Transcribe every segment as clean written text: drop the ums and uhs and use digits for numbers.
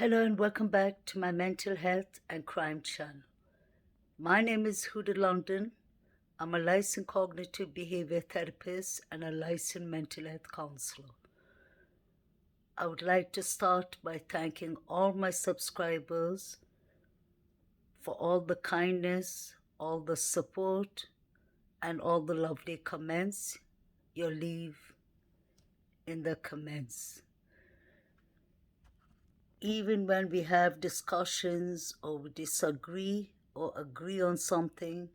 Hello and welcome back to my mental health and crime channel. My name is Huda London. I'm a licensed cognitive behavior therapist and a licensed mental health counselor. I would like to start by thanking all my subscribers for all the kindness, all the support, and all the lovely comments you leave in the comments. Even when we have discussions or we disagree or agree on something,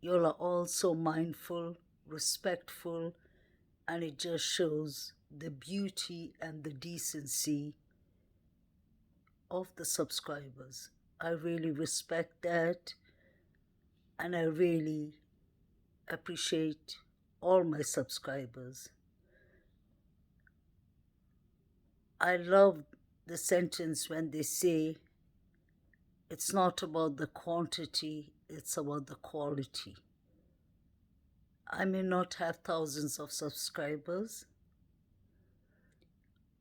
you are all so mindful, respectful, and it just shows the beauty and the decency of the subscribers. I really respect that, and I really appreciate all my subscribers. I love the sentence when they say, it's not about the quantity, it's about the quality. I may not have thousands of subscribers,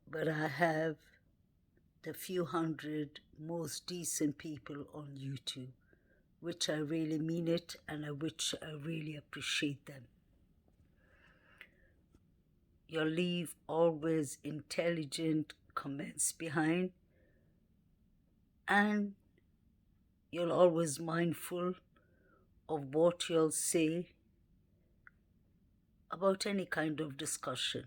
but I have the few hundred most decent people on YouTube, which I really mean it and which I really appreciate them. You leave always intelligent comments behind, and you're always mindful of what you'll say about any kind of discussion.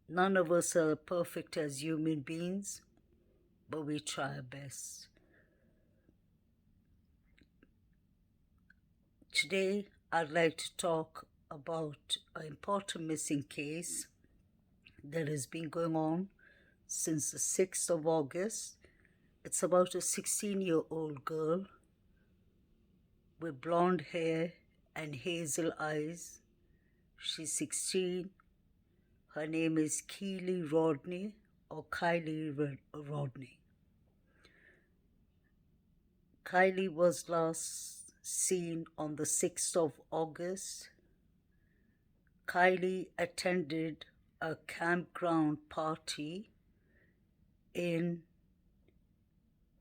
None of us are perfect as human beings, but we try our best. Today, I'd like to talk about an important missing case that has been going on since the 6th of August. It's about a 16-year-old girl with blonde hair and hazel eyes. She's 16. Her name is Kiely Rodney or Kiely Rodney. Kiely was last seen on the 6th of August. Kiely attended a campground party in,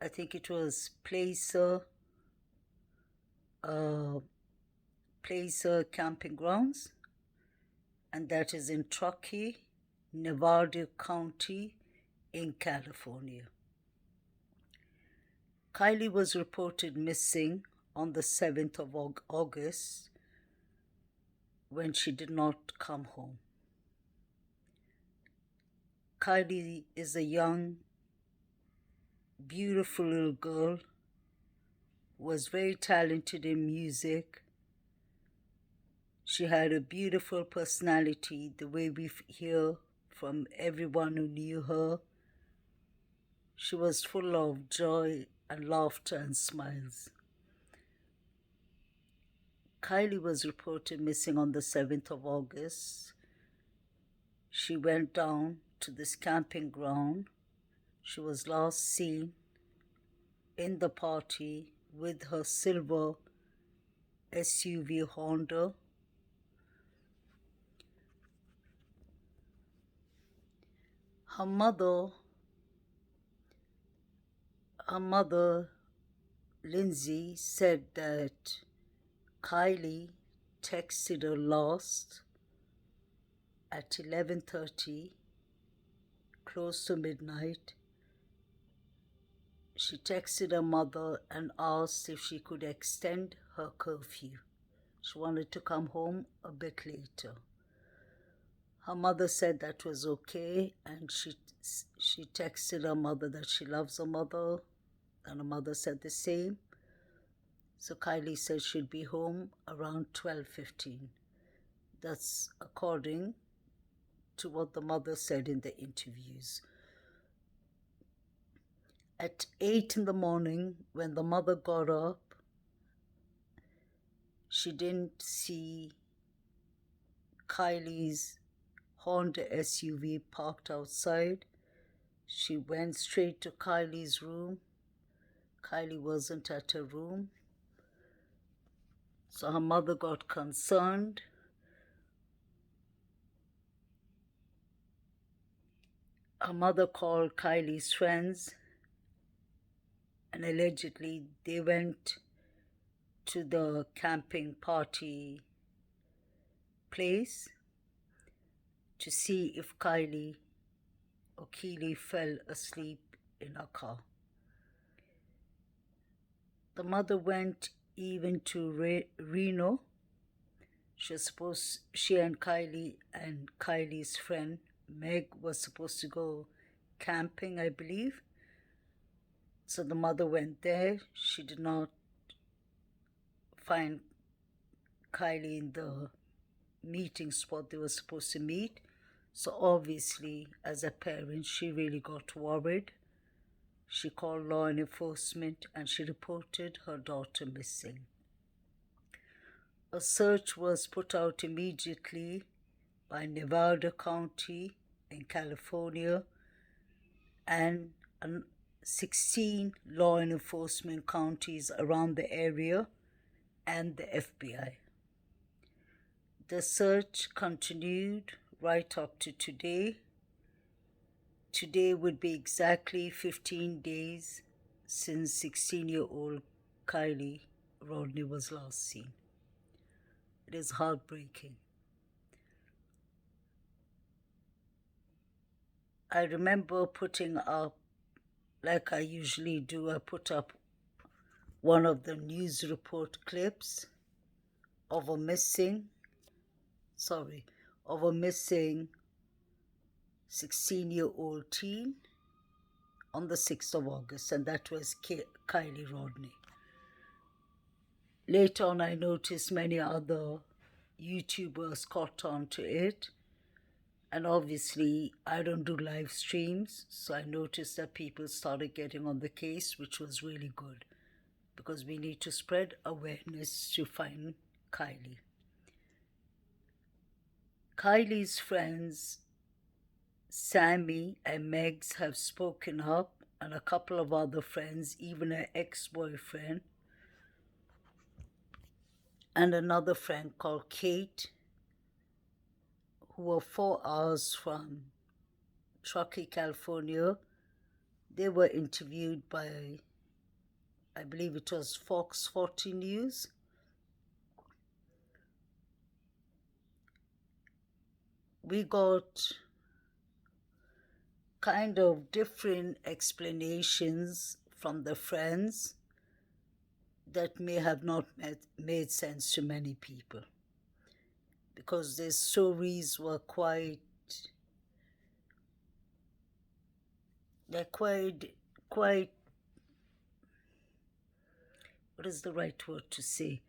I think it was Placer Camping Grounds, and that is in Truckee, Nevada County in California. Kiely was reported missing on the 7th of August when she did not come home. Kiely is a young, beautiful little girl, was very talented in music. She had a beautiful personality, the way we hear from everyone who knew her. She was full of joy and laughter and smiles. Kiely was reported missing on the 7th of August. She went down to this camping ground. She was last seen in the party with her silver SUV Honda. Her mother, Lindsay, said that Kiely texted her last at 11:30, close to midnight. She texted her mother and asked if she could extend her curfew. She wanted to come home a bit later. Her mother said that was okay, and she texted her mother that she loves her mother, and her mother said the same. So Kiely said she'd be home around 12:15. That's according to what the mother said in the interviews. At 8 in the morning, when the mother got up, she didn't see Kiely's Honda SUV parked outside. She went straight to Kiely's room. Kiely wasn't at her room. So her mother got concerned. her mother called Kiely's friends, and allegedly they went to the camping party place to see if Kiely fell asleep in her car. The mother went even to Reno. She and Kylie's friend Meg was supposed to go camping, I believe. So the mother went there. She did not find Kiely in the meeting spot they were supposed to meet. So obviously, as a parent, she really got worried. She called law enforcement and she reported her daughter missing. A search was put out immediately by Nevada County in California and 16 law enforcement counties around the area and the FBI. The search continued right up to today. Today would be exactly 15 days since 16-year-old Kiely Rodney was last seen. It is heartbreaking. I remember putting up, like I usually do, I put up one of the news report clips of a missing 16-year-old teen on the 6th of August, and that was Kiely Rodney. Later on, I noticed many other YouTubers caught on to it. And obviously, I don't do live streams, so I noticed that people started getting on the case, which was really good, because we need to spread awareness to find Kiely. Kiely's friends, Sammy and Megs, have spoken up, and a couple of other friends, even her ex-boyfriend, and another friend called Kate, who were 4 hours from Truckee, California. They were interviewed by, I believe it was Fox 40 News. We got kind of different explanations from the friends that may have not made sense to many people, because their stories were quite, what is the right word to say?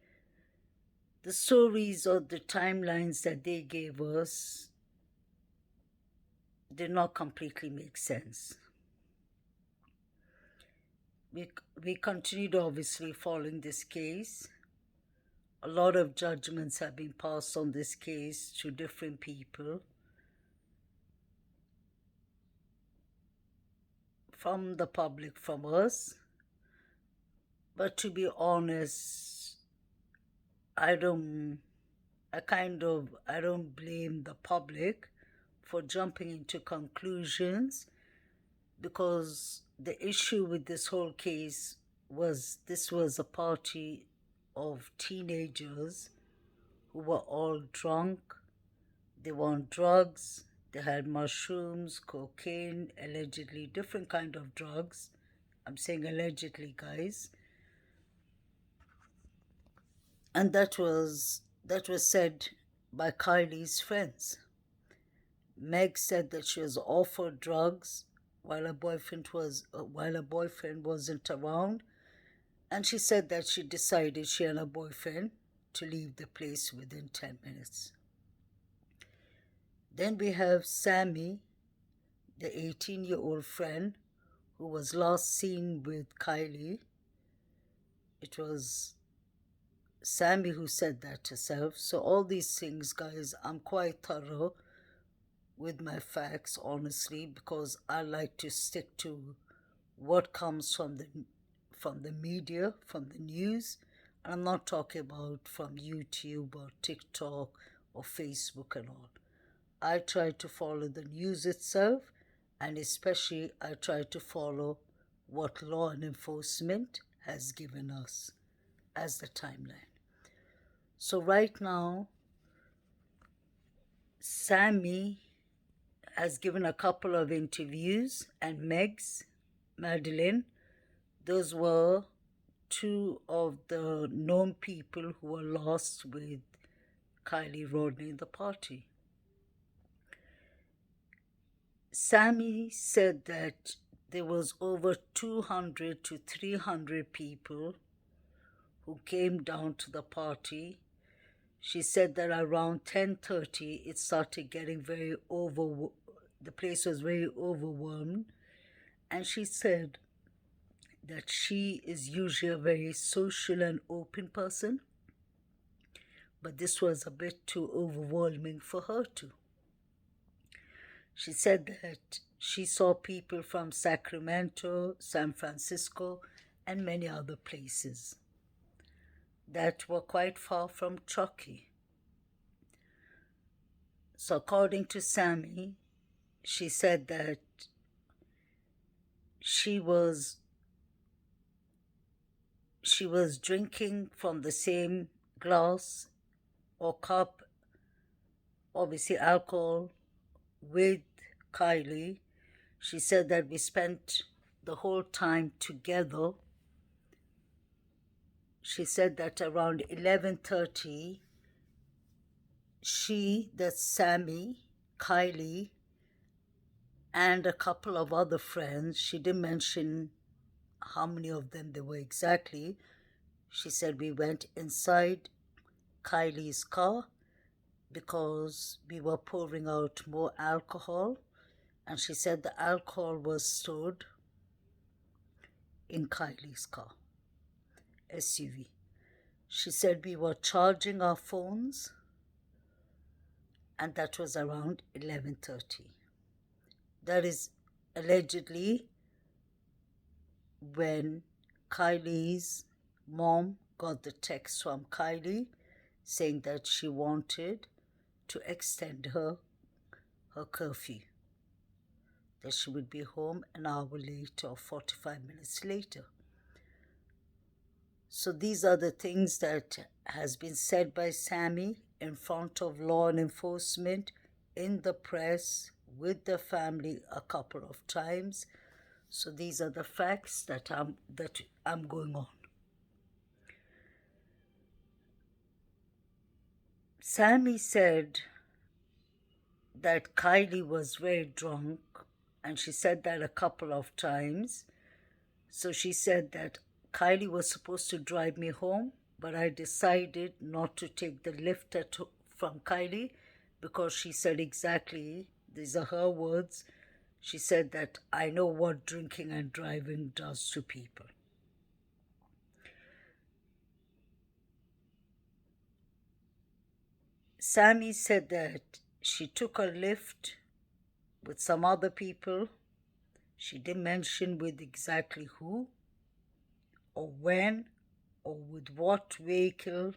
The stories or the timelines that they gave us did not completely make sense. We continued obviously following this case. A lot of judgments have been passed on this case to different people. From the public, from us. But to be honest, I don't blame the public for jumping into conclusions, because the issue with this whole case was this was a party of teenagers who were all drunk. They were on drugs. They had mushrooms, cocaine, allegedly different kind of drugs. I'm saying allegedly, guys. And that was said by Kylie's friends. Meg said that she was offered drugs while her boyfriend wasn't around, and she said that she decided, she and her boyfriend, to leave the place within 10 minutes. Then we have Sammy, the 18-year-old friend who was last seen with Kiely. It was Sammy who said that herself. So all these things, guys, I'm quite thorough with my facts, honestly, because I like to stick to what comes from the media, from the news. And I'm not talking about from YouTube or TikTok or Facebook and all. I try to follow the news itself and especially I try to follow what law and enforcement has given us as the timeline. So right now, Sammy has given a couple of interviews, and Madeline, those were two of the known people who were lost with Kiely Rodni in the party. Sammy said that there was over 200 to 300 people who came down to the party. She said that around 10:30 it started getting the place was very overwhelmed, and she said that she is usually a very social and open person, but this was a bit too overwhelming for her too. She said that she saw people from Sacramento, San Francisco, and many other places that were quite far from Truckee. So according to Sammy, she said that she was drinking from the same glass or cup, obviously alcohol, with Kiely. She said that we spent the whole time together. She said that around 11:30, that's Sammy, Kiely, and a couple of other friends, she didn't mention how many of them there were exactly. She said we went inside Kiely's car because we were pouring out more alcohol, and she said the alcohol was stored in Kiely's car, SUV. She said we were charging our phones, and that was around 11:30. That is allegedly when Kiely's mom got the text from Kiely saying that she wanted to extend her curfew, that she would be home an hour later or 45 minutes later. So these are the things that has been said by Sammy in front of law and enforcement, in the press, with the family a couple of times. So these are the facts that I'm going on. Sammy said that Kiely was very drunk, and she said that a couple of times. So she said that Kiely was supposed to drive me home, but I decided not to take the lift from Kiely because she said exactly, these are her words, she said that I know what drinking and driving does to people. Sammy said that she took a lift with some other people. She didn't mention with exactly who, or when, or with what vehicle.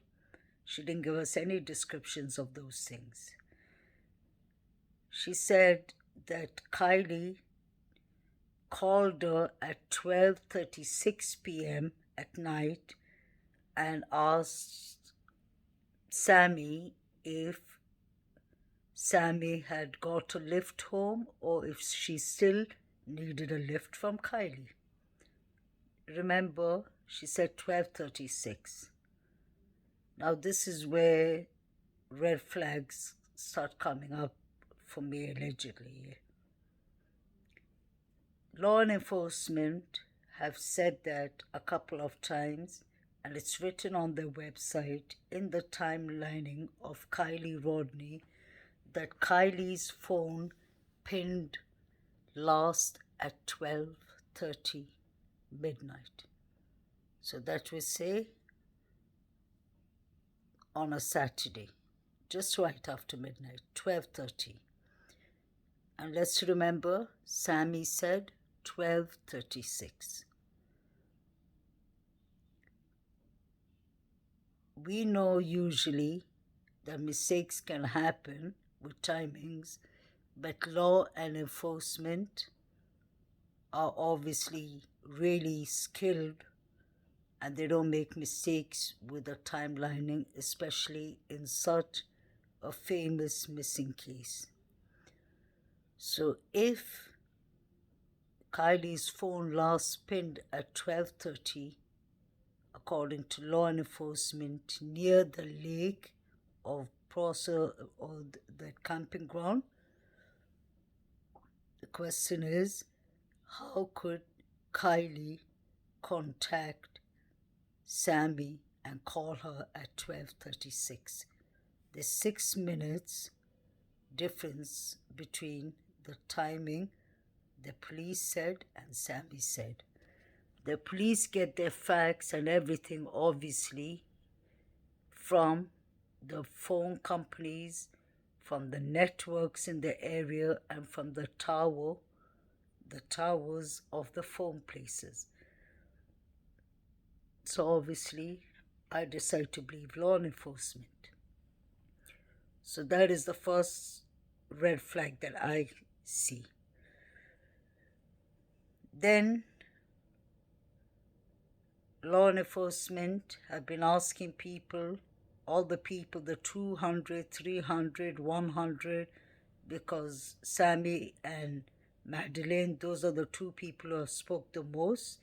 She didn't give us any descriptions of those things. She said that Kiely called her at 12:36 p.m. at night and asked Sammy if Sammy had got a lift home or if she still needed a lift from Kiely. Remember, she said 12:36. Now this is where red flags start coming up for me, allegedly. Law enforcement have said that a couple of times, and it's written on their website in the timelining of Kiely Rodni, that Kiely's phone pinged last at 12:30 midnight. So that will say on a Saturday, just right after midnight, 12:30. And let's remember, Sammy said 12:36. We know usually that mistakes can happen with timings, but law and enforcement are obviously really skilled and they don't make mistakes with the timelining, especially in such a famous missing case. So if Kiely's phone last pinged at 12:30, according to law enforcement, near the lake of Prosser or the camping ground, the question is, how could Kiely contact Sammy and call her at 12:36? There's 6 minutes difference between the timing the police said and Sammy said. The police get their facts and everything, obviously, from the phone companies, from the networks in the area, and from the towers of the phone places. So obviously, I decide to believe law enforcement. So that is the first red flag that I see. Then law enforcement have been asking people, all the people, the 200, 300, 100, because Sammy and Madeleine, those are the two people who have spoke the most,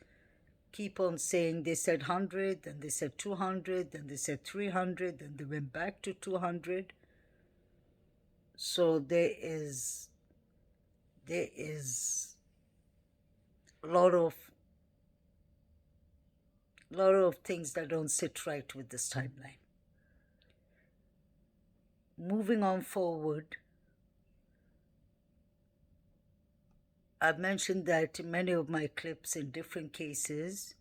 keep on saying they said 100, then they said 200, then they said 300, then they went back to 200. So there is a lot of things that don't sit right with this timeline. Moving on forward, I've mentioned that in many of my clips in different cases,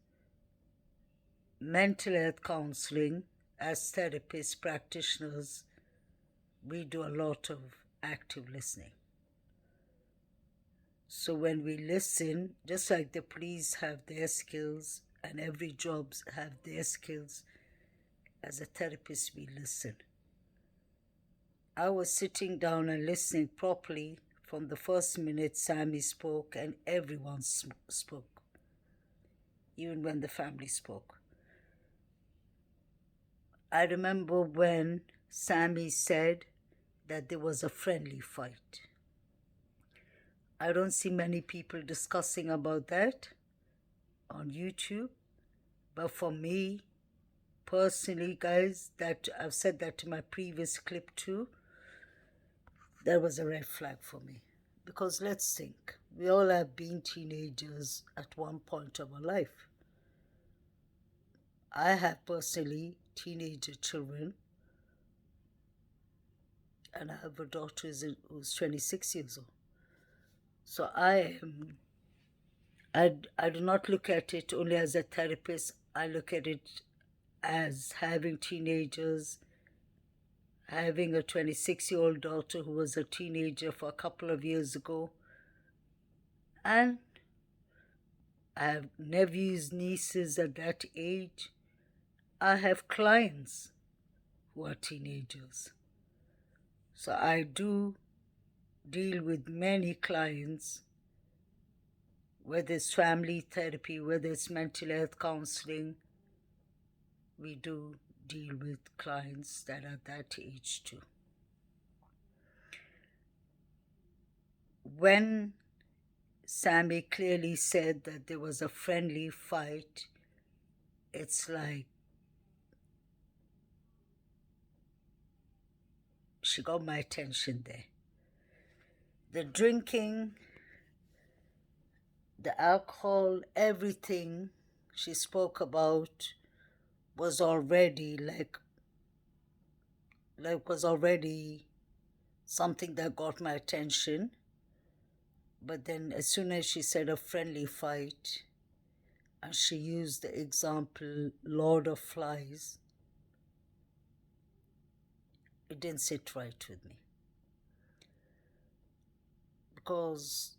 mental health counseling, as therapists, practitioners, we do a lot of active listening. So when we listen, just like the police have their skills and every job have their skills, as a therapist we listen. I was sitting down and listening properly from the first minute Sammy spoke, and everyone spoke, even when the family spoke. I remember when Sammy said that there was a friendly fight. I don't see many people discussing about that on YouTube, but for me personally, guys, that I've said that in my previous clip too, that was a red flag for me. Because let's think, we all have been teenagers at one point of our life. I have personally teenager children, and I have a daughter who's 26 years old. So I do not look at it only as a therapist. I look at it as having teenagers, having a 26-year-old daughter who was a teenager for a couple of years ago, and I have nephews, nieces at that age. I have clients who are teenagers. So I do deal with many clients, whether it's family therapy, whether it's mental health counseling. We do deal with clients that are that age too. When Sammy clearly said that there was a friendly fight, it's like she got my attention there. The drinking, the alcohol, everything she spoke about was already was already something that got my attention. But then as soon as she said a friendly fight, and she used the example Lord of Flies, it didn't sit right with me. Because,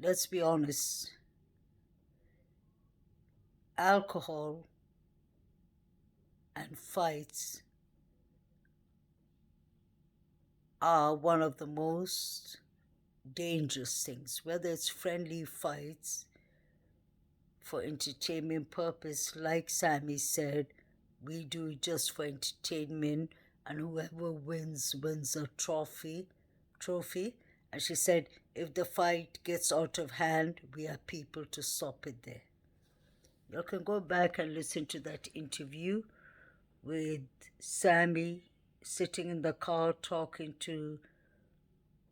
let's be honest, alcohol and fights are one of the most dangerous things, whether it's friendly fights for entertainment purpose, like Sammy said, we do it just for entertainment, and whoever wins a trophy. And she said, if the fight gets out of hand, we are people to stop it there. You can go back and listen to that interview with Sammy sitting in the car talking to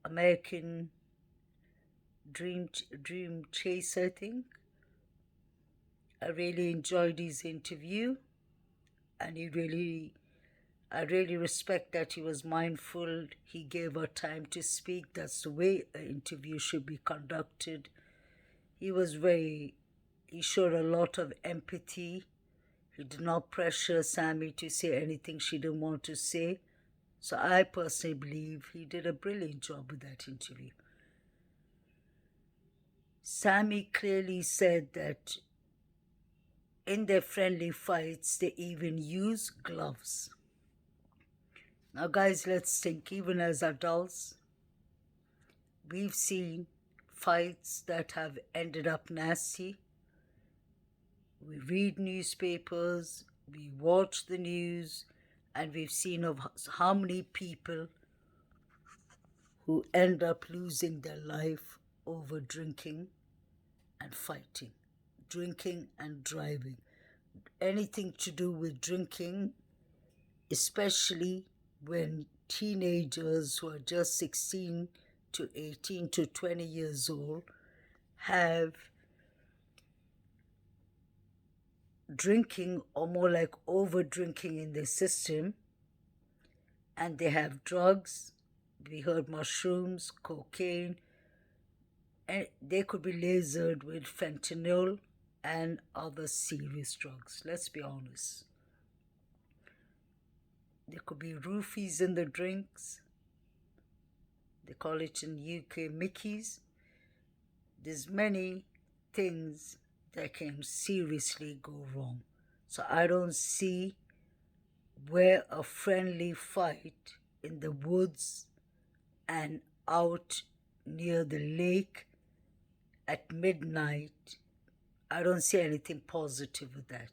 American Dream Chase, I think. I really enjoyed his interview, and I really respect that he was mindful. He gave her time to speak. That's the way an interview should be conducted. He showed a lot of empathy. He did not pressure Sammy to say anything she didn't want to say. So I personally believe he did a brilliant job with that interview. Sammy clearly said that in their friendly fights, they even use gloves. Now, guys, let's think. Even as adults, we've seen fights that have ended up nasty. We read newspapers, we watch the news, and we've seen of how many people who end up losing their life over drinking and fighting, drinking and driving. Anything to do with drinking, especially when teenagers who are just 16 to 18 to 20 years old have drinking, or more like over drinking, in their system, and they have drugs. We heard mushrooms, cocaine, and they could be lasered with fentanyl and other serious drugs. Let's be honest. There could be roofies in the drinks. They call it in UK Mickeys. There's many things that can seriously go wrong. So I don't see where a friendly fight in the woods and out near the lake at midnight, I don't see anything positive with that.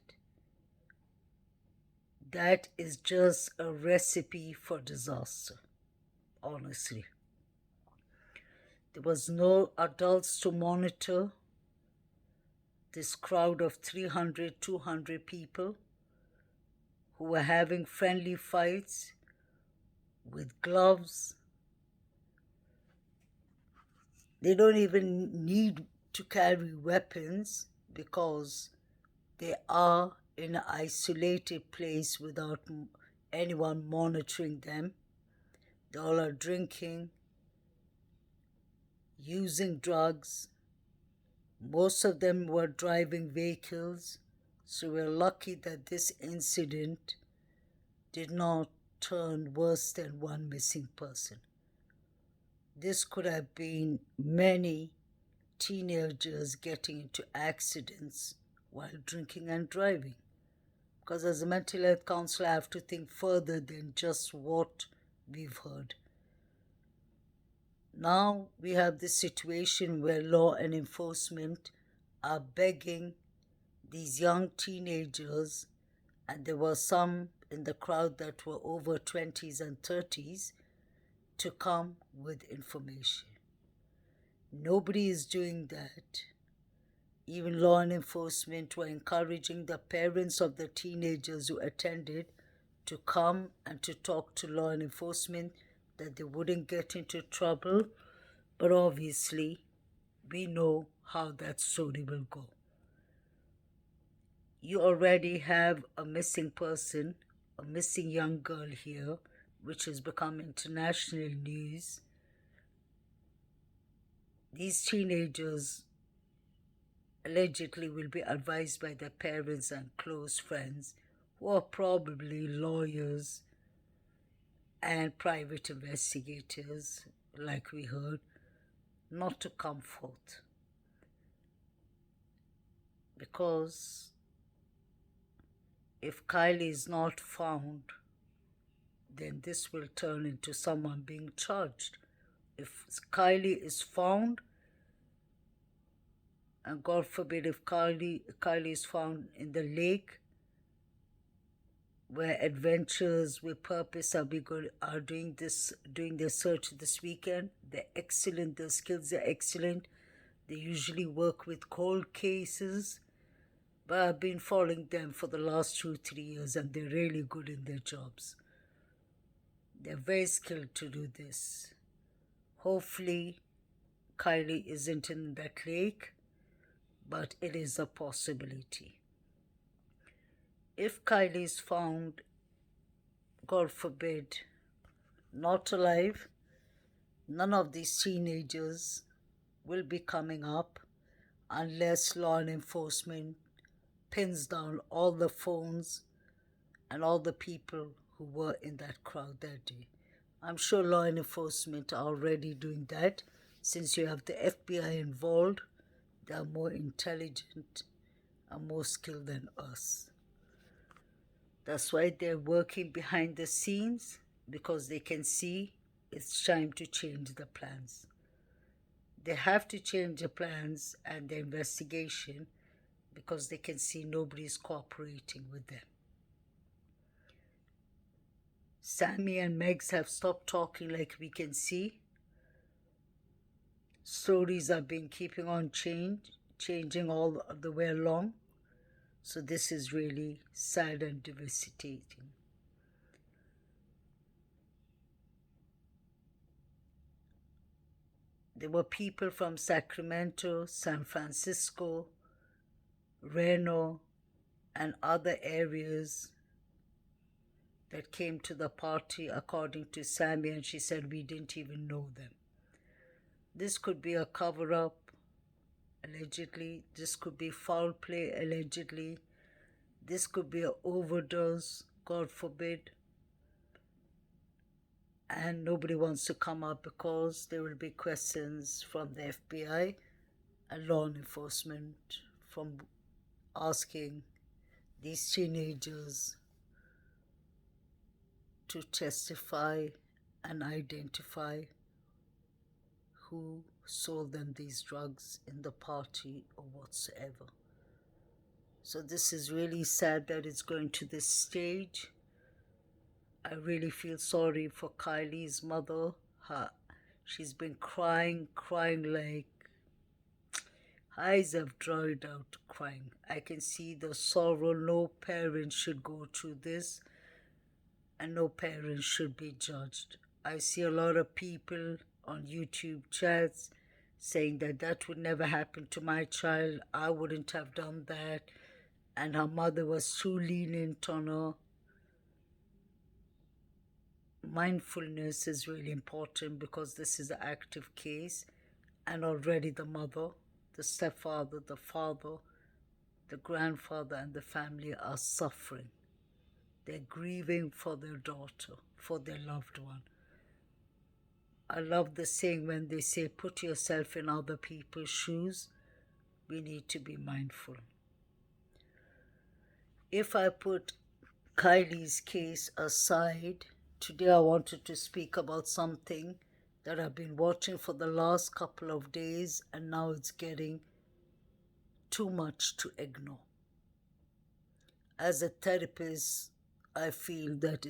That is just a recipe for disaster, honestly. There was no adults to monitor this crowd of 300, 200 people who were having friendly fights with gloves. They don't even need to carry weapons because they are in an isolated place without anyone monitoring them. They all are drinking, using drugs. Most of them were driving vehicles, so we're lucky that this incident did not turn worse than one missing person. This could have been many teenagers getting into accidents while drinking and driving. Because as a mental health counselor, I have to think further than just what we've heard. Now we have this situation where law and enforcement are begging these young teenagers, and there were some in the crowd that were over 20s and 30s, to come with information. Nobody is doing that. Even law and enforcement were encouraging the parents of the teenagers who attended to come and to talk to law and enforcement that they wouldn't get into trouble. But obviously, we know how that story will go. You already have a missing person, a missing young girl here, which has become international news. These teenagers allegedly will be advised by their parents and close friends, who are probably lawyers and private investigators, like we heard, not to come forth. Because if Kiely is not found, then this will turn into someone being charged If Kiely is found, and God forbid if Kiely is found in the lake where Adventures with Purpose are doing their search this weekend. They're excellent. Their skills are excellent. They usually work with cold cases, but I've been following them for the last 2-3 years, and they're really good in their jobs. They're very skilled to do this. Hopefully, Kiely isn't in that lake, but it is a possibility. If Kiely is found, God forbid, not alive, none of these teenagers will be coming up unless law enforcement pins down all the phones and all the people who were in that crowd that day. I'm sure law enforcement are already doing that. Since you have the FBI involved, they are more intelligent and more skilled than us. That's why they're working behind the scenes, because they can see it's time to change the plans. They have to change the plans and the investigation because they can see nobody's cooperating with them. Sammy and Megs have stopped talking, like we can see. Stories have been keeping on changing all the way along. So this is really sad and devastating. There were people from Sacramento, San Francisco, Reno, and other areas that came to the party, according to Sammy, and she said we didn't even know them. This could be a cover-up, allegedly. This could be foul play, allegedly. This could be an overdose, God forbid. And nobody wants to come up because there will be questions from the FBI and law enforcement from asking these teenagers to testify and identify who sold them these drugs in the party or whatsoever. So this is really sad that it's going to this stage. I really feel sorry for Kiely's mother. She's been crying like eyes have dried out crying. I can see the sorrow. No parent should go through this, and no parent should be judged. I see a lot of people on YouTube chats saying that that would never happen to my child. I wouldn't have done that. And her mother was too lenient on her. Mindfulness is really important because this is an active case, and already the mother, the stepfather, the father, the grandfather, and the family are suffering. They're grieving for their daughter, for their loved one. I love the saying when they say, put yourself in other people's shoes. We need to be mindful. If I put Kiely's case aside, today I wanted to speak about something that I've been watching for the last couple of days, and now it's getting too much to ignore. As a therapist, I feel that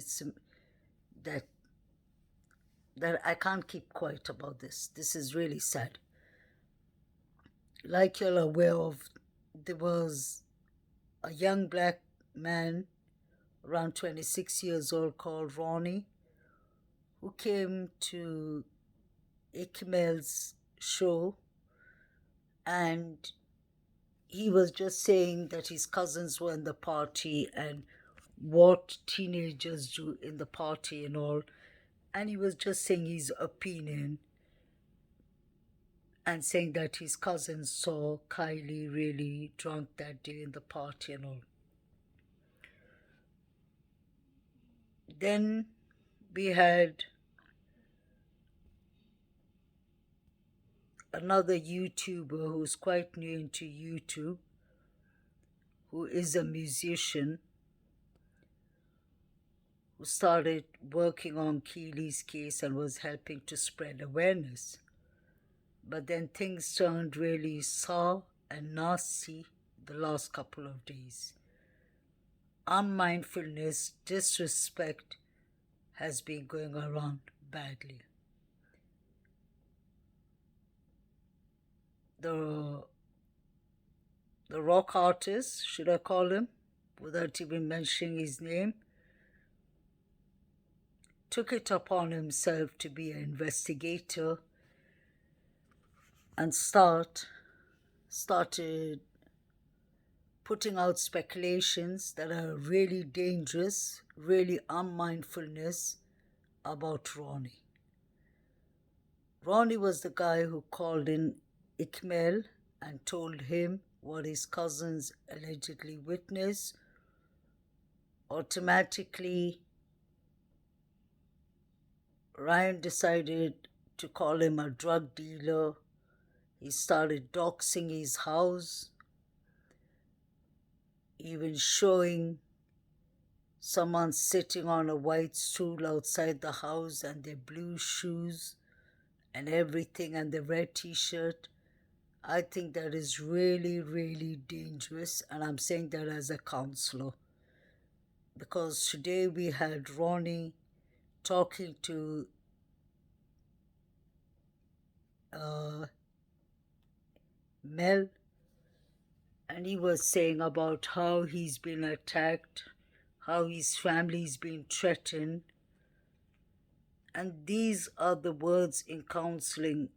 that I can't keep quiet about this. This is really sad. Like you're aware of, there was a young black man around 26 years old called Ronnie who came to Ickmel's show, and he was just saying that his cousins were in the party and what teenagers do in the party and all. And he was just saying his opinion and saying that his cousins saw Kiely really drunk that day in the party and all. Then we had another YouTuber who's quite new into YouTube, who is a musician, who started working on Kiely's case and was helping to spread awareness. But then things turned really sour and nasty the last couple of days. Unmindfulness, disrespect has been going around badly. The rock artist, should I call him, without even mentioning his name, took it upon himself to be an investigator and started putting out speculations that are really dangerous, really unmindfulness about Ronnie. Ronnie was the guy who called in Ikmel and told him what his cousins allegedly witnessed. Automatically, Ryan decided to call him a drug dealer. He started doxing his house, even showing someone sitting on a white stool outside the house and their blue shoes and everything and the red t-shirt. I think that is really, really dangerous, and I'm saying that as a counselor. Because today we had Ronnie talking to Mel, and he was saying about how he's been attacked, how his family's been threatened. And these are the words in counseling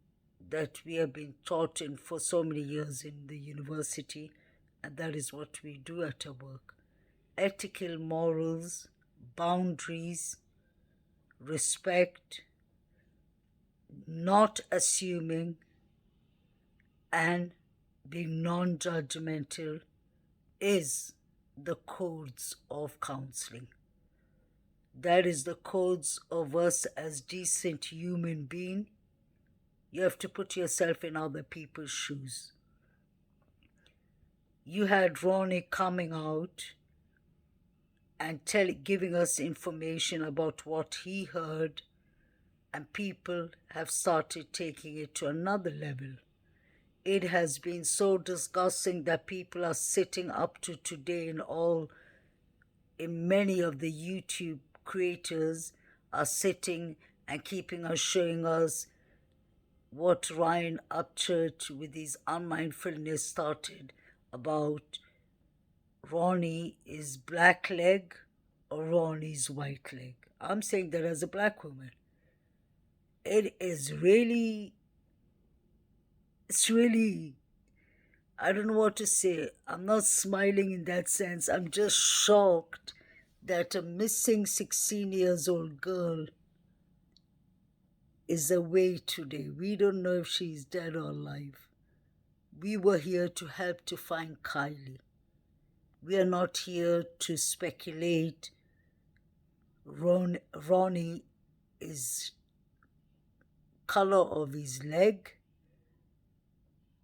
that we have been taught in for so many years in the university, and that is what we do at our work. Ethical morals, boundaries, respect, not assuming, and being non-judgmental is the codes of counseling. That is the codes of us as decent human beings. You have to put yourself in other people's shoes. You had Ronnie coming out and giving us information about what he heard, and people have started taking it to another level. It has been so disgusting that people are sitting up to today in many of the YouTube creators are sitting and showing us what Ryan Upchurch with his unmindfulness started about Ronnie is black leg or Ronnie's white leg. I'm saying that as a black woman. It's really, I don't know what to say. I'm not smiling in that sense. I'm just shocked that a missing 16 years old girl is away today. We don't know if she's dead or alive. We were here to help to find Kiely. We are not here to speculate. Ronnie is color of his leg,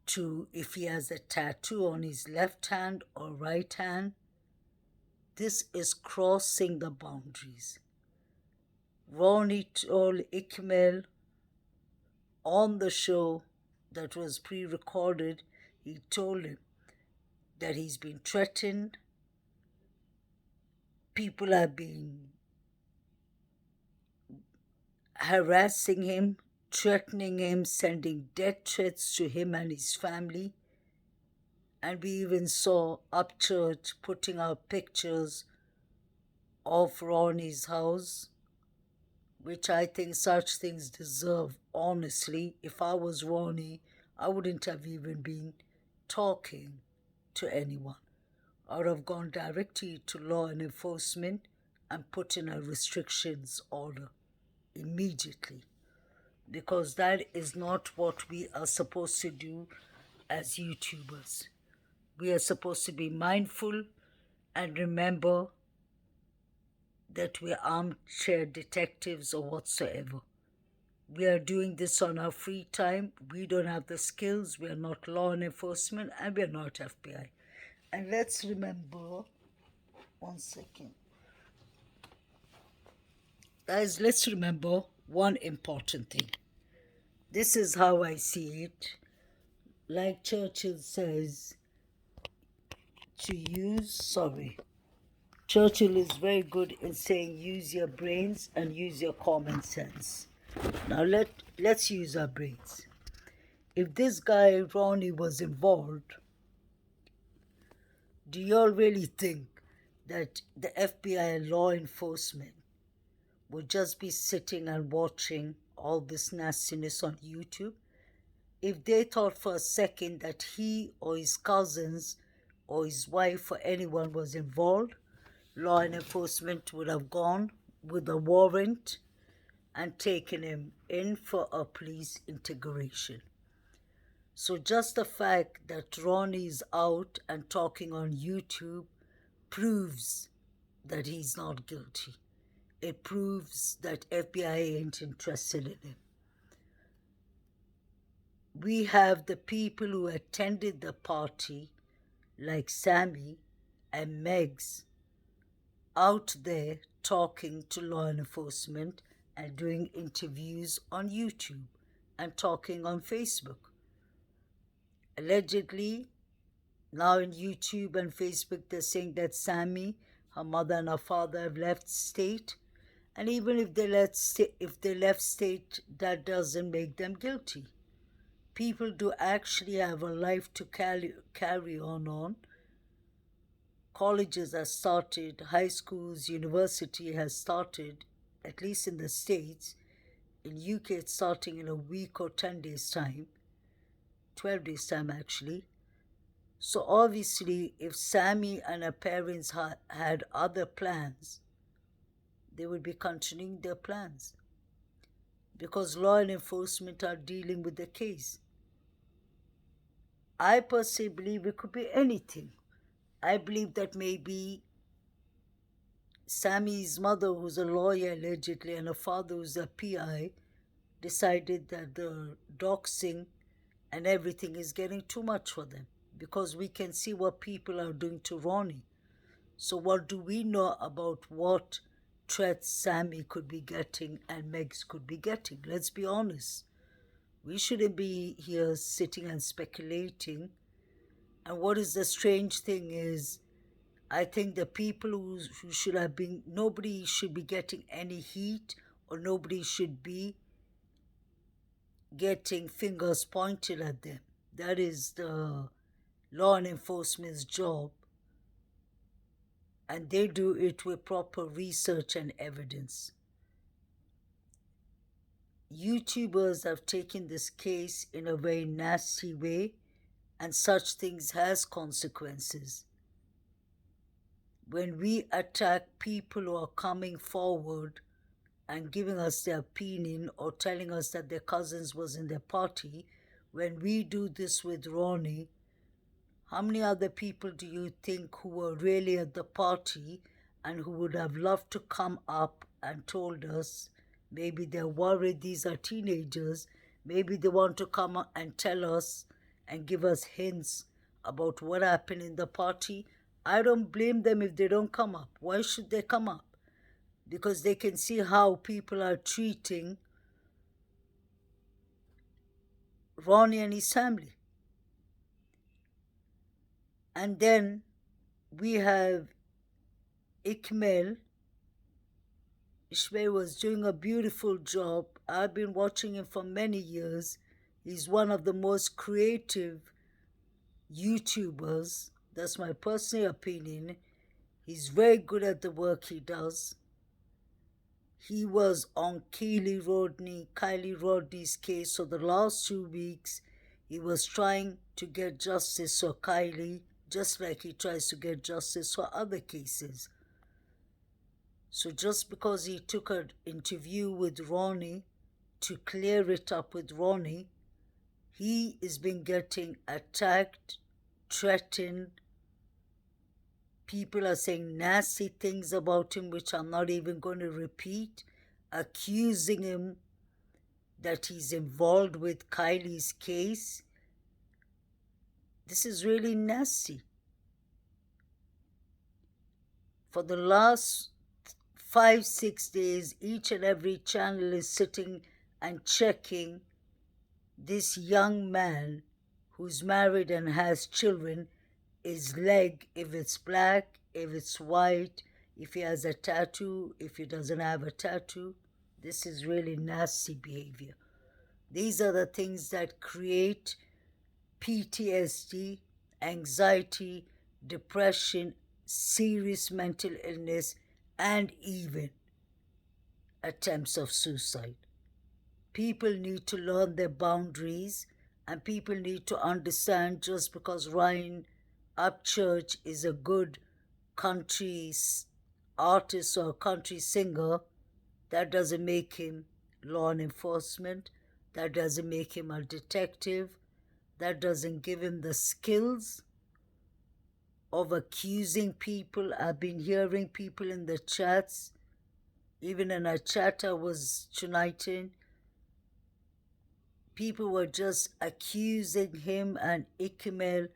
to if he has a tattoo on his left hand or right hand. This is crossing the boundaries. Ronnie told Ikmel on the show that was pre-recorded, he told him that he's been threatened. People have been harassing him, threatening him, sending death threats to him and his family. And we even saw Upchurch putting out pictures of Ronnie's house, which I think such things deserve. Honestly, if I was Ronnie, I wouldn't have even been talking to anyone. I would have gone directly to law and enforcement and put in a restrictions order immediately, because that is not what we are supposed to do as YouTubers. We are supposed to be mindful and remember that we're armchair detectives or whatsoever. We are doing this on our free time. We don't have the skills. We are not law enforcement and we are not FBI. And let's remember, one second. Guys, let's remember one important thing. This is how I see it. Like Churchill says, Churchill is very good in saying use your brains and use your common sense. Now let's use our brains. If this guy Ronnie was involved, do you all really think that the FBI and law enforcement would just be sitting and watching all this nastiness on YouTube? If they thought for a second that he or his cousins or his wife or anyone was involved, law enforcement would have gone with a warrant and taken him in for a police interrogation. So just the fact that Ronnie is out and talking on YouTube proves that he's not guilty. It proves that FBI ain't interested in him. We have the people who attended the party, like Sammy and Megs, out there talking to law enforcement and doing interviews on YouTube and talking on Facebook. Allegedly, now in YouTube and Facebook, they're saying that Sammy, her mother and her father have left state. And even if they left state, that doesn't make them guilty. People do actually have a life to carry on. Colleges have started, high schools, university has started, at least in the States. In UK, it's starting in a week or 10 days' time, 12 days' time actually. So obviously, if Sammy and her parents had other plans, they would be continuing their plans because law enforcement are dealing with the case. I personally believe it could be anything. I believe that maybe Sammy's mother, who's a lawyer allegedly, and her father, who's a PI, decided that the doxing and everything is getting too much for them because we can see what people are doing to Ronnie. So what do we know about what threats Sammy could be getting and Megs could be getting? Let's be honest. We shouldn't be here sitting and speculating. And what is the strange thing is, I think the people who should have been, nobody should be getting any heat or nobody should be getting fingers pointed at them. That is the law enforcement's job. And they do it with proper research and evidence. YouTubers have taken this case in a very nasty way, and such things has consequences. When we attack people who are coming forward and giving us their opinion or telling us that their cousins was in their party, when we do this with Ronnie, how many other people do you think who were really at the party and who would have loved to come up and told us, maybe they're worried these are teenagers, maybe they want to come up and tell us and give us hints about what happened in the party? I don't blame them if they don't come up. Why should they come up? Because they can see how people are treating Ronnie and his family. And then we have Ishmael. Ishmael was doing a beautiful job. I've been watching him for many years. He's one of the most creative YouTubers. That's my personal opinion. He's very good at the work he does. He was on Kiely Rodney's case for the last 2 weeks. He was trying to get justice for Kiely, just like he tries to get justice for other cases. So just because he took an interview with Ronnie to clear it up with Ronnie, he is been getting attacked, threatened. People are saying nasty things about him, which I'm not even going to repeat, accusing him that he's involved with Kiely's case. This is really nasty. For the last 5, 6 days, each and every channel is sitting and checking this young man who's married and has children, his leg, if it's black, if it's white, if he has a tattoo, if he doesn't have a tattoo. This is really nasty behavior. These are the things that create PTSD, anxiety, depression, serious mental illness, and even attempts of suicide. People need to learn their boundaries, and people need to understand just because Ryan Upchurch is a good country artist or country singer, that doesn't make him law enforcement, that doesn't make him a detective, that doesn't give him the skills of accusing people. I've been hearing people in the chats, even in a chat I was tonight in, people were just accusing him and Ikemel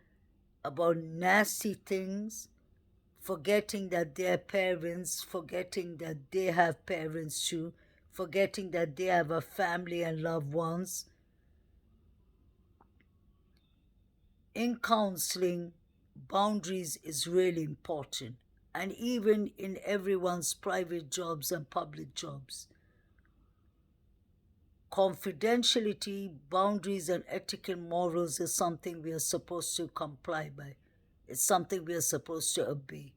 about nasty things, forgetting that they're parents, forgetting that they have parents too, forgetting that they have a family and loved ones. In counseling, boundaries is really important, and even in everyone's private jobs and public jobs. Confidentiality, boundaries, and ethical morals is something we are supposed to comply by. It's something we are supposed to obey.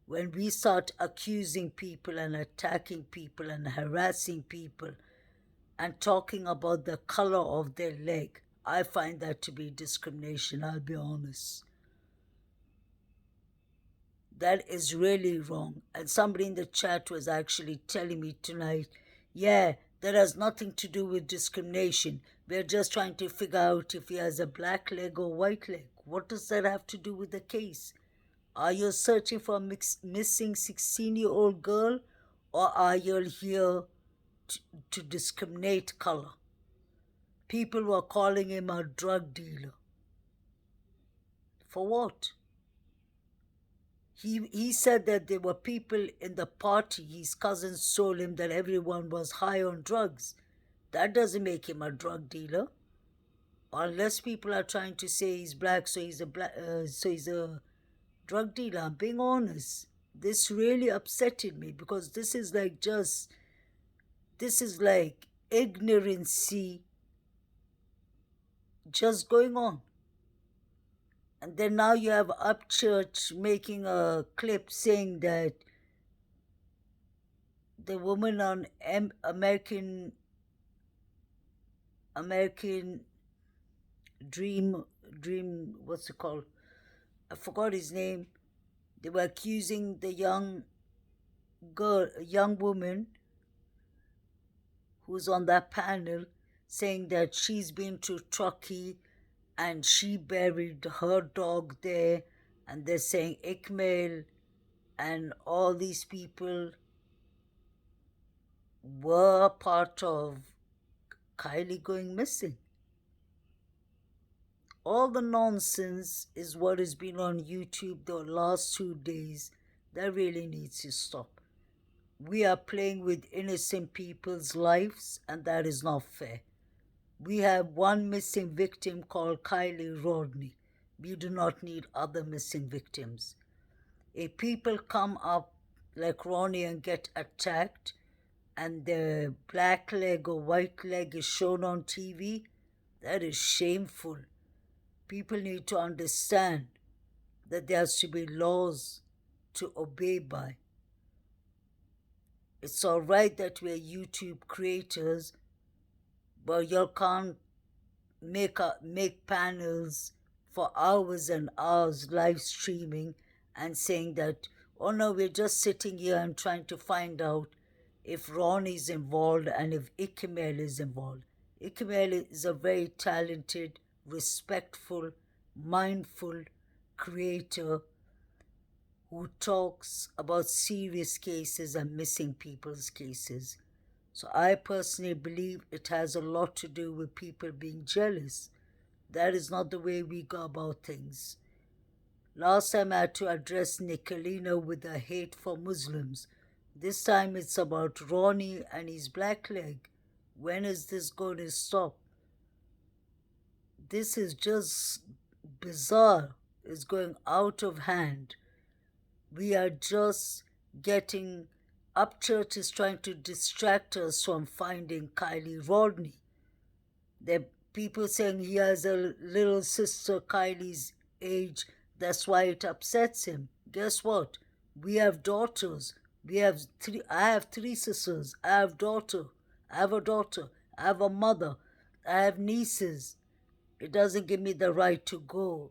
When we start accusing people and attacking people and harassing people and talking about the color of their leg, I find that to be discrimination, I'll be honest. That is really wrong. And somebody in the chat was actually telling me tonight, yeah, that has nothing to do with discrimination. We're just trying to figure out if he has a black leg or white leg. What does that have to do with the case? Are you searching for a missing 16-year-old girl, or are you here to discriminate color? People were calling him a drug dealer. For what? He said that there were people in the party, his cousins told him that everyone was high on drugs. That doesn't make him a drug dealer. Unless people are trying to say he's black, so he's a drug dealer. I'm being honest. This really upsetted me because this is like ignorancy just going on. And then now you have Upchurch making a clip saying that the woman on American Dream, what's it called? I forgot his name. They were accusing the young woman who's on that panel, saying that she's been to Turkey and she buried her dog there, and they're saying Ikmail and all these people were part of Kiely going missing. All the nonsense is what has been on YouTube the last 2 days. That really needs to stop. We are playing with innocent people's lives, and that is not fair. We have one missing victim called Kiely Rodney. We do not need other missing victims. If people come up like Ronnie and get attacked, and their black leg or white leg is shown on TV, that is shameful. People need to understand that there has to be laws to obey by. It's all right that we're YouTube creators, but you can't make panels for hours and hours live streaming and saying that, oh no, we're just sitting here and trying to find out if Ron is involved and if Ikemel is involved. Ikemel is a very talented, respectful, mindful creator who talks about serious cases and missing people's cases. So I personally believe it has a lot to do with people being jealous. That is not the way we go about things. Last time I had to address Nicolina with her hate for Muslims. This time it's about Ronnie and his black leg. When is this going to stop? This is just bizarre. It's going out of hand. We are just getting. Upchurch is trying to distract us from finding Kiely Rodney. There are people saying he has a little sister Kylie's age. That's why it upsets him. Guess what? We have daughters. We have three. I have three sisters. I have a daughter. I have a mother. I have nieces. It doesn't give me the right to go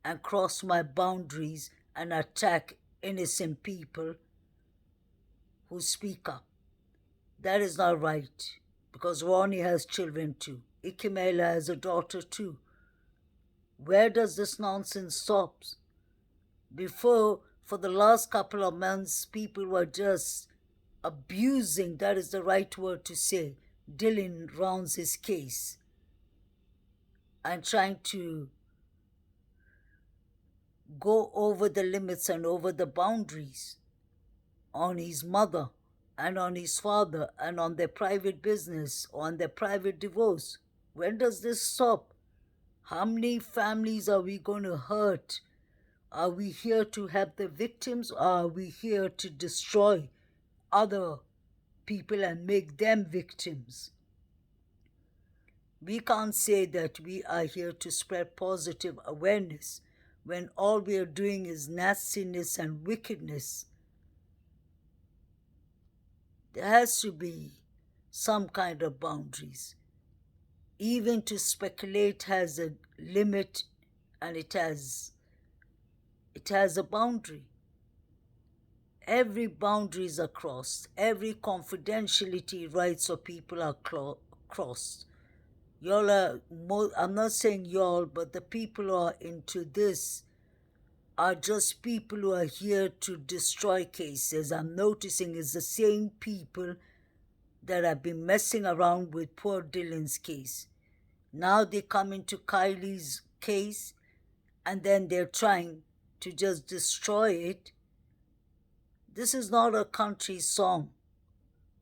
and cross my boundaries and attack innocent people who speak up. That is not right, because Ronnie has children too. Ikemela has a daughter too. Where does this nonsense stop? Before, for the last couple of months, people were just abusing, that is the right word to say, Dylan Rounds' case and trying to go over the limits and over the boundaries on his mother and on his father and on their private business, on their private divorce. When does this stop? How many families are we going to hurt? Are we here to help the victims, or are we here to destroy other people and make them victims? We can't say that we are here to spread positive awareness when all we are doing is nastiness and wickedness. There has to be some kind of boundaries. Even to speculate has a limit, and it has a boundary. Every boundary is crossed. Every confidentiality rights of people are crossed. Y'all are I'm not saying y'all, but the people who are into this are just people who are here to destroy cases. I'm noticing it's the same people that have been messing around with poor Dylan's case. Now they come into Kylie's case, and then they're trying to just destroy it. This is not a country song.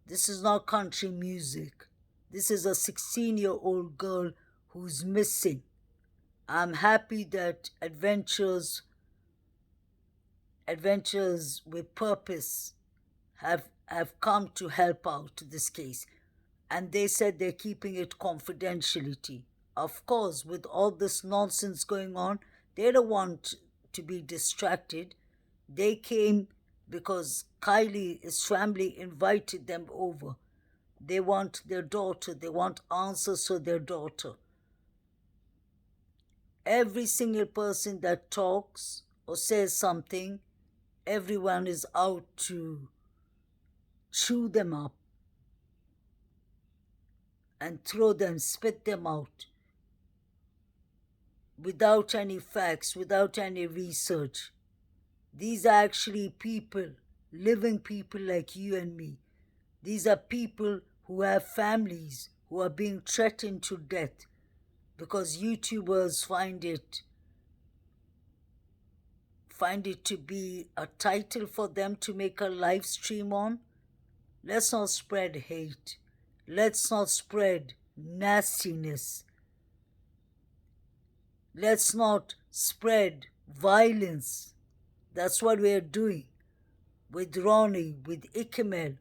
This is not country music. This is a 16-year-old girl who's missing. I'm happy that Adventures with Purpose have come to help out this case. And they said they're keeping it confidentiality. Of course, with all this nonsense going on, they don't want to be distracted. They came because Kylie's family invited them over. They want their daughter. They want answers for their daughter. Every single person that talks or says something, everyone is out to chew them up and throw them, spit them out without any facts, without any research. These are actually people, living people like you and me. These are people who have families who are being threatened to death because YouTubers find it to be a title for them to make a live stream on. Let's not spread hate. Let's not spread nastiness. Let's not spread violence. That's what we're doing with Ronnie, with Ikemel,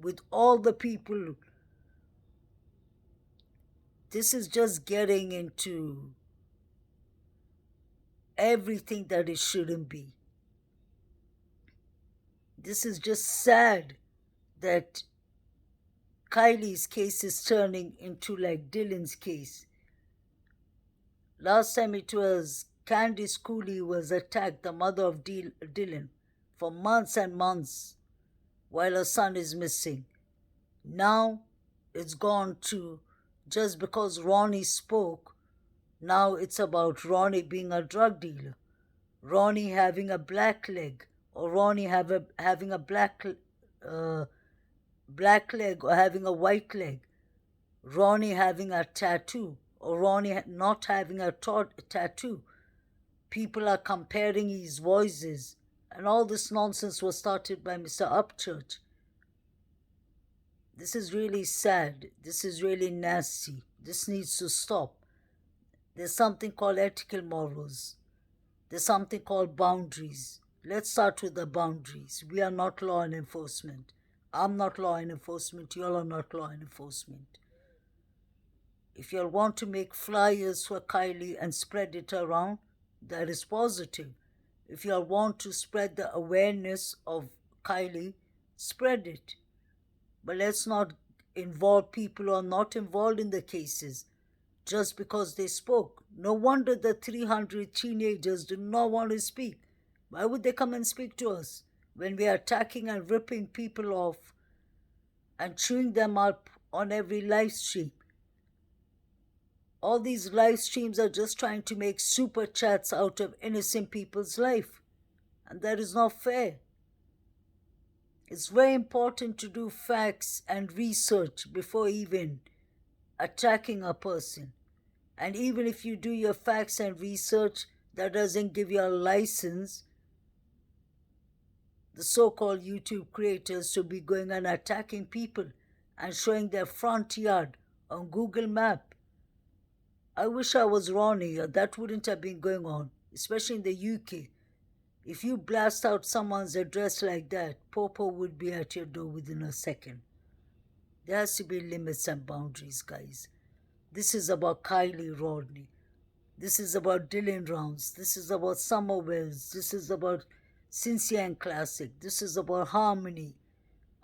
with all the people. This is just getting into everything that it shouldn't be. This is just sad that Kylie's case is turning into like Dylan's case. Last time it was Candice Cooley was attacked, the mother of Dylan, for months and months while her son is missing. Now it's gone to just because Ronnie spoke, now it's about Ronnie being a drug dealer, Ronnie having a black leg, or Ronnie having a black leg or having a white leg, Ronnie having a tattoo or Ronnie not having a tattoo. People are comparing his voices, and all this nonsense was started by Mr. Upchurch. This is really sad. This is really nasty. This needs to stop. There's something called ethical morals. There's something called boundaries. Let's start with the boundaries. We are not law and enforcement. I'm not law and enforcement. You all are not law and enforcement. If you all want to make flyers for Kiely and spread it around, that is positive. If you all want to spread the awareness of Kiely, spread it. But let's not involve people who are not involved in the cases just because they spoke. No wonder the 300 teenagers do not want to speak. Why would they come and speak to us when we are attacking and ripping people off and chewing them up on every live stream? All these live streams are just trying to make super chats out of innocent people's life. And that is not fair. It's very important to do facts and research before even attacking a person. And even if you do your facts and research, that doesn't give you a license, the so-called YouTube creators, to be going and attacking people and showing their front yard on Google Map. I wish I was Ronnie, or that wouldn't have been going on, especially in the UK. If you blast out someone's address like that, Popo would be at your door within a second. There has to be limits and boundaries, guys. This is about Kiely Rodney. This is about Dylan Rounds. This is about Summer Wells. This is about Sincere and Classic. This is about Harmony,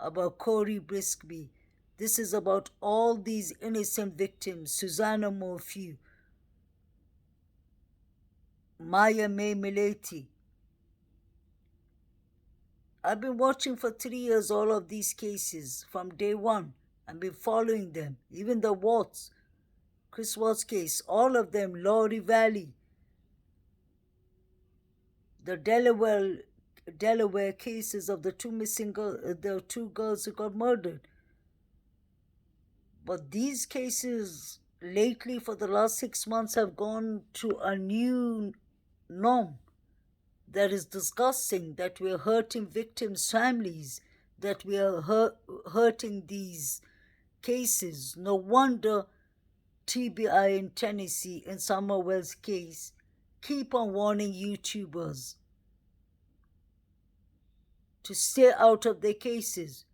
about Corey Briskby. This is about all these innocent victims, Susanna Morphew, Maya May Mileti. I've been watching for 3 years all of these cases from day one. I've been following them, even the Watts, Chris Watts case, all of them, Laurie Valley, the Delaware cases of the the two girls who got murdered. But these cases lately, for the last 6 months, have gone to a new norm. That is disgusting, that we are hurting victims' families, that we are hurting these cases. No wonder TBI in Tennessee, in Summer Wells' case, keep on warning YouTubers to stay out of their cases.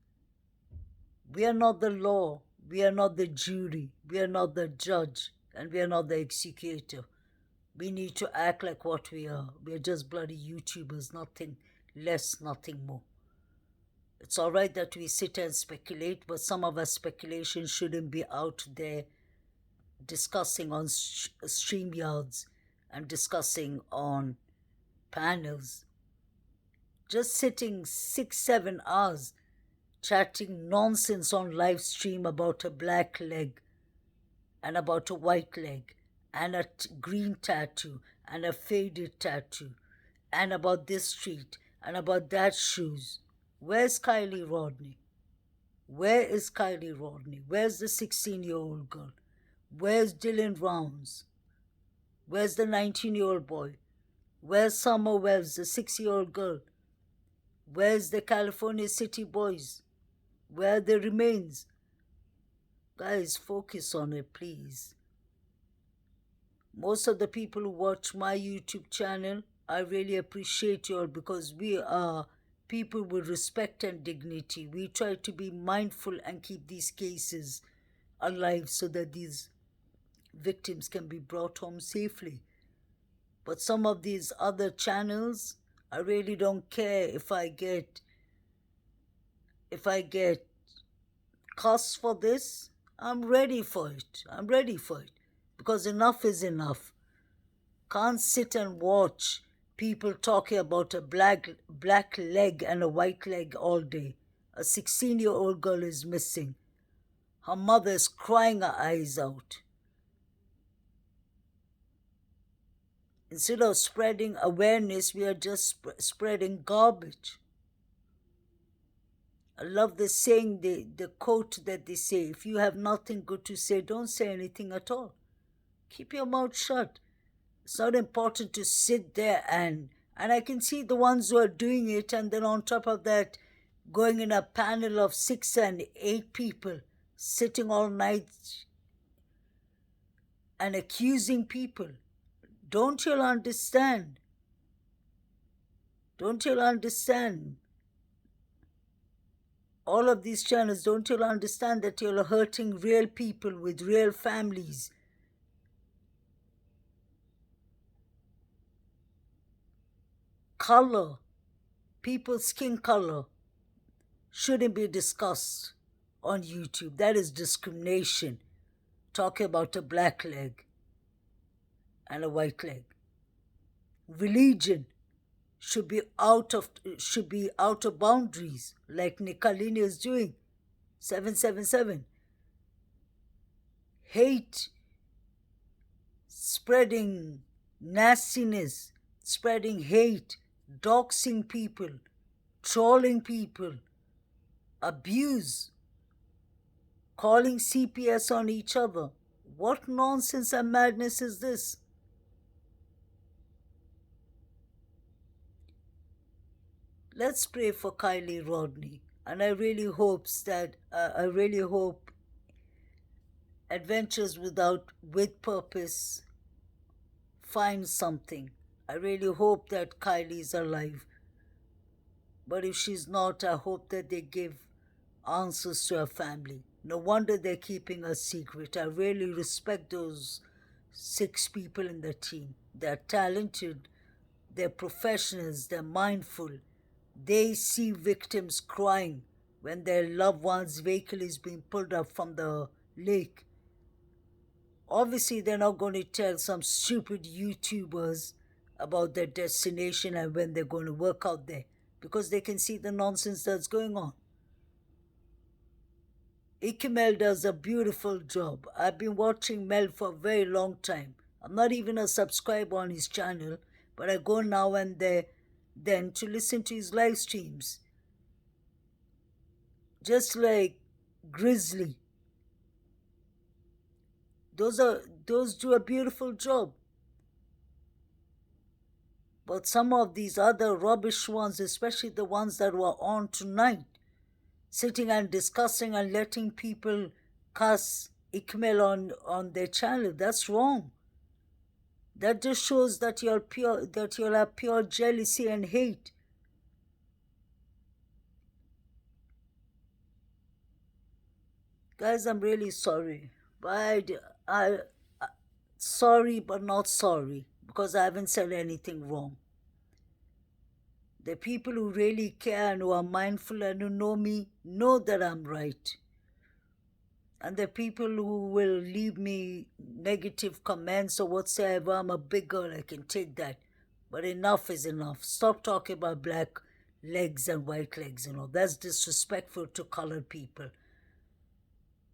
We are not the law, we are not the jury, we are not the judge, and we are not the executor. We need to act like what we are. We are just bloody YouTubers, nothing less, nothing more. It's all right that we sit and speculate, but some of our speculation shouldn't be out there discussing on StreamYards and discussing on panels. Just sitting 6-7 hours chatting nonsense on live stream about a black leg and about a white leg and a green tattoo and a faded tattoo and about this street and about that shoes. Where's Kiely Rodney? Where is Kiely Rodney? Where's the 16-year-old girl? Where's Dylan Rounds? Where's the 19-year-old boy? Where's Summer Wells, the 6-year-old girl? Where's the California City boys? Where are the remains? Guys, focus on it, please. Most of the people who watch my YouTube channel, I really appreciate you all, because we are people with respect and dignity. We try to be mindful and keep these cases alive so that these victims can be brought home safely. But some of these other channels, I really don't care if I get costs for this. I'm ready for it. Because enough is enough. Can't sit and watch people talking about a black leg and a white leg all day. A 16-year-old girl is missing. Her mother is crying her eyes out. Instead of spreading awareness, we are just spreading garbage. I love the saying, the quote that they say, if you have nothing good to say, don't say anything at all. Keep your mouth shut. It's not important to sit there and I can see the ones who are doing it, and then on top of that, going in a panel of 6 and 8 people, sitting all night and accusing people. Don't you understand? Don't you understand? All of these channels, don't you understand that you're hurting real people with real families? Color, people's skin color, shouldn't be discussed on YouTube. That is discrimination. Talking about a black leg and a white leg. Religion should be out of boundaries, like Nicolini is doing. 777. Hate, spreading nastiness, spreading hate, doxing people, trolling people, abuse, calling CPS on each other. What nonsense and madness is this? Let's pray for Kiely Rodney, and I really hope Adventures with Purpose finds something. I really hope that Kiely is alive. But if she's not, I hope that they give answers to her family. No wonder they're keeping a secret. I really respect those 6 people in the team. They're talented, they're professionals, they're mindful. They see victims crying when their loved one's vehicle is being pulled up from the lake. Obviously, they're not going to tell some stupid YouTubers about their destination and when they're going to work out there, because they can see the nonsense that's going on. Mel does a beautiful job. I've been watching Mel for a very long time. I'm not even a subscriber on his channel, but I go now and then to listen to his live streams. Just like Grizzly. Those do a beautiful job. But some of these other rubbish ones, especially the ones that were on tonight, sitting and discussing and letting people cuss Ikmel on their channel, that's wrong. That just shows that you'll have pure jealousy and hate. Guys, I'm really sorry. But sorry, but not sorry, because I haven't said anything wrong. The people who really care and who are mindful and who know me know that I'm right. And the people who will leave me negative comments or whatsoever, I'm a big girl, I can take that. But enough is enough. Stop talking about black legs and white legs and all. That's disrespectful to colored people.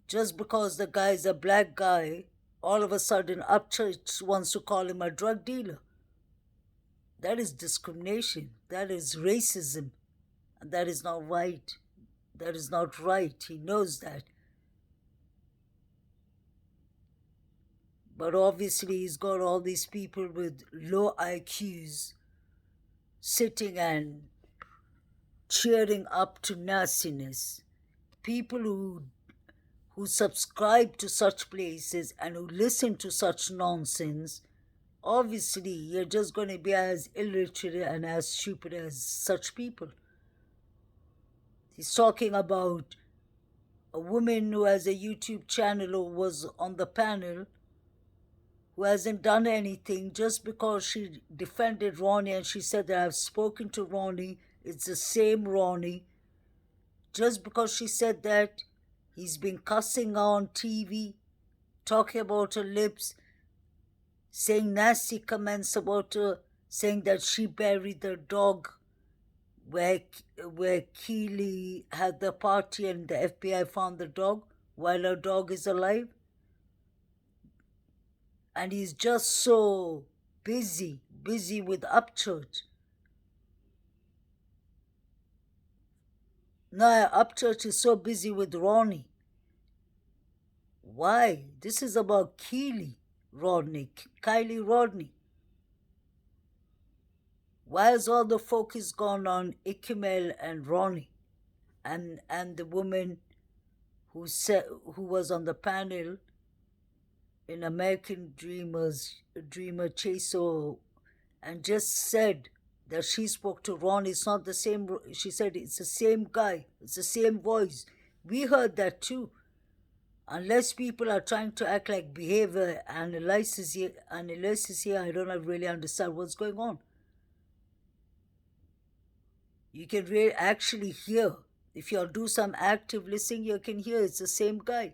Just because the guy is a black guy, all of a sudden Upchurch wants to call him a drug dealer. That is discrimination. That is racism. And that is not right. That is not right. He knows that. But obviously he's got all these people with low IQs sitting and cheering up to nastiness. People who subscribe to such places and who listen to such nonsense, obviously you're just going to be as illiterate and as stupid as such people. He's talking about a woman who has a YouTube channel who was on the panel, who hasn't done anything, just because she defended Ronnie and she said that I've spoken to Ronnie, it's the same Ronnie. Just because she said that, he's been cussing her on TV, talking about her lips, saying nasty comments about her, saying that she buried the dog where Kiely had the party and the FBI found the dog while her dog is alive. And he's just so busy with Upchurch. Now Upchurch is so busy with Ronnie. Why? This is about Kiely Rodney. Why has all the focus gone on Ikemel and Ronnie? and the woman who was on the panel in American Dreamer Chaser, and just said that she spoke to Ron. It's not the same. She said it's the same guy. It's the same voice. We heard that too. Unless people are trying to act like behavior analysis here, I don't really understand what's going on. You can actually hear. If you do some active listening, you can hear it's the same guy.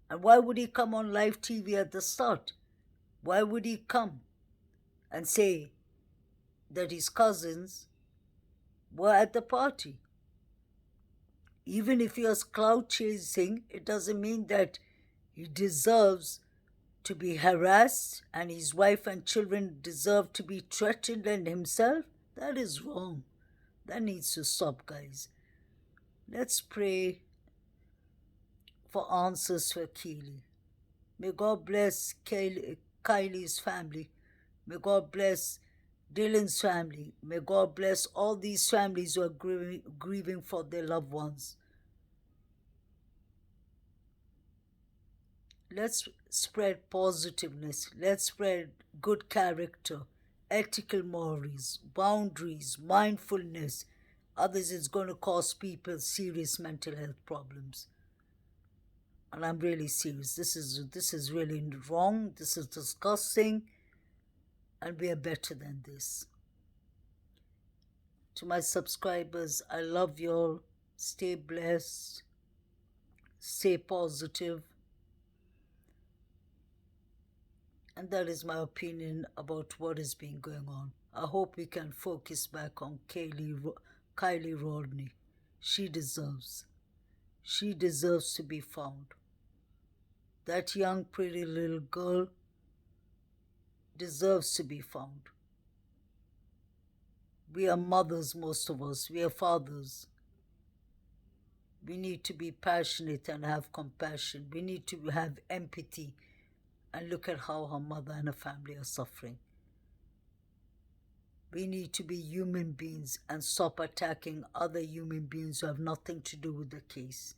And why would he come on live TV at the start? Why would he come and say that his cousins were at the party? Even if he was clout chasing, it doesn't mean that he deserves to be harassed and his wife and children deserve to be threatened and himself. That is wrong. That needs to stop, guys. Let's pray for answers for Kiely. May God bless Kiely's family. May God bless Dylan's family. May God bless all these families who are grieving for their loved ones. Let's spread positiveness. Let's spread good character, ethical morals, boundaries, mindfulness. Others, it's going to cause people serious mental health problems. And I'm really serious. This is really wrong. This is disgusting. And we are better than this. To my subscribers, I love you all. Stay blessed. Stay positive. And that is my opinion about what has been going on. I hope we can focus back on Kiely Rodney. She deserves to be found. That young, pretty little girl deserves to be found. We are mothers, most of us. We are fathers. We need to be passionate and have compassion. We need to have empathy and look at how her mother and her family are suffering. We need to be human beings and stop attacking other human beings who have nothing to do with the case.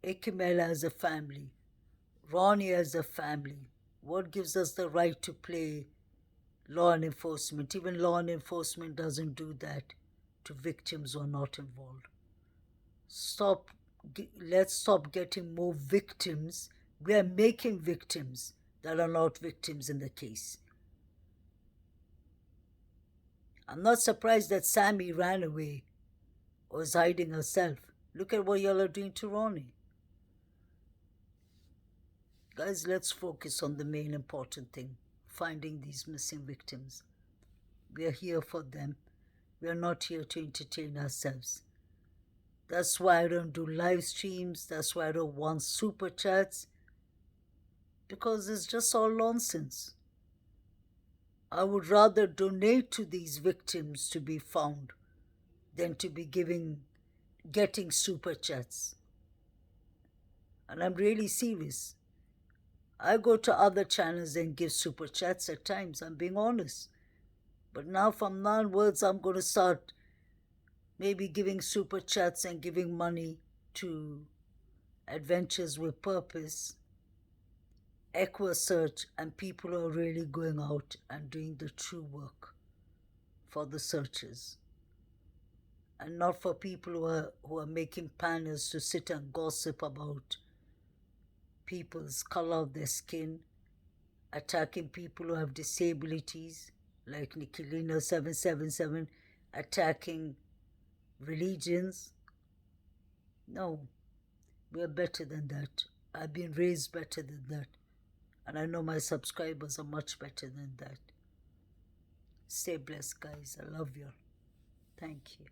Ikemela as a family, Ronnie as a family, what gives us the right to play law enforcement? Even law enforcement doesn't do that to victims who are not involved. Let's stop getting more victims. We are making victims that are not victims in the case. I'm not surprised that Sammy ran away or is hiding herself. Look at what y'all are doing to Ronnie. Guys, let's focus on the main important thing, finding these missing victims. We are here for them. We are not here to entertain ourselves. That's why I don't do live streams. That's why I don't want super chats. Because it's just all nonsense. I would rather donate to these victims to be found than to be getting super chats. And I'm really serious. I go to other channels and give super chats at times. I'm being honest. But now from now onwards, I'm going to start maybe giving super chats and giving money to Adventures with Purpose, EquaSearch, and people who are really going out and doing the true work for the searchers. And not for people who are making panels to sit and gossip about people's color of their skin, attacking people who have disabilities, like Nicolino 777, attacking religions. No, we are better than that. I've been raised better than that. And I know my subscribers are much better than that. Stay blessed, guys. I love you. Thank you.